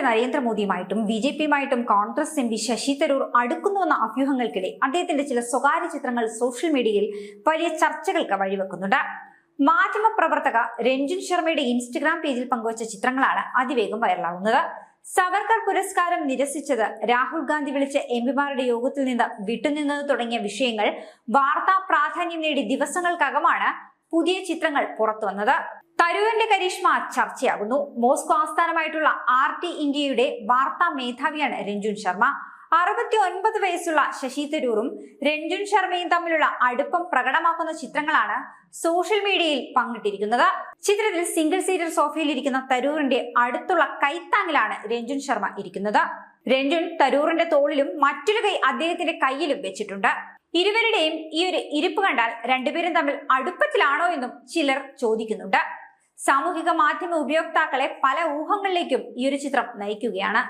പ്രധാനമന്ത്രി നരേന്ദ്രമോദിയുമായിട്ടും ബിജെപിയുമായിട്ടും Congress M P Sasi Tharoor അടുക്കുന്നുവെന്ന അഭ്യൂഹങ്ങൾക്കിടെ അദ്ദേഹത്തിന്റെ ചില സ്വകാര്യ ചിത്രങ്ങൾ സോഷ്യൽ മീഡിയയിൽ വലിയ ചർച്ചകൾക്ക് വഴിവെക്കുന്നുണ്ട്. മാധ്യമപ്രവർത്തക രഞ്ജൻ ശർമ്മയുടെ ഇൻസ്റ്റഗ്രാം പേജിൽ പങ്കുവച്ച ചിത്രങ്ങളാണ് അതിവേഗം വൈറലാകുന്നത്. സവർക്കർ പുരസ്കാരം നിരസിച്ചത്, രാഹുൽ ഗാന്ധി വിളിച്ച എംപിമാരുടെ യോഗത്തിൽ നിന്ന് വിട്ടുനിന്നത് തുടങ്ങിയ വിഷയങ്ങൾ വാർത്താ പ്രാധാന്യം നേടി ദിവസങ്ങൾക്കകമാണ് പുതിയ ചിത്രങ്ങൾ പുറത്തുവന്നത്. തരൂരിന്റെ കരിഷ്മ ചർച്ചയാകുന്നു. മോസ്കോ ആസ്ഥാനമായിട്ടുള്ള RT ഇന്ത്യയുടെ വാർത്താ മേധാവിയാണ് രഞ്ജൻ ശർമ്മ. 69 വയസ്സുള്ള ശശി തരൂറും രഞ്ജൻ ശർമ്മയും തമ്മിലുള്ള അടുപ്പം പ്രകടമാക്കുന്ന ചിത്രങ്ങളാണ് സോഷ്യൽ മീഡിയയിൽ പങ്കിട്ടിരിക്കുന്നത്. ചിത്രത്തിൽ സിംഗിൾ സീറ്റർ സോഫയിൽ ഇരിക്കുന്ന തരൂരിന്റെ അടുത്തുള്ള കൈത്താങ്ങിലാണ് രഞ്ജൻ ശർമ്മ ഇരിക്കുന്നത്. രഞ്ജൻ തരൂറിന്റെ തോളിലും മറ്റൊരു കൈ അദ്ദേഹത്തിന്റെ കയ്യിലും വെച്ചിട്ടുണ്ട്. ഇരുവരുടെയും ഈ ഒരു ഇരിപ്പ് കണ്ടാൽ രണ്ടുപേരും തമ്മിൽ അടുപ്പത്തിലാണോ എന്നും ചിലർ ചോദിക്കുന്നുണ്ട്. സാമൂഹിക മാധ്യമ ഉപയോക്താക്കളെ പല ഊഹങ്ങളിലേക്കും ഈ ഒരു ചിത്രം നയിക്കുകയാണ്.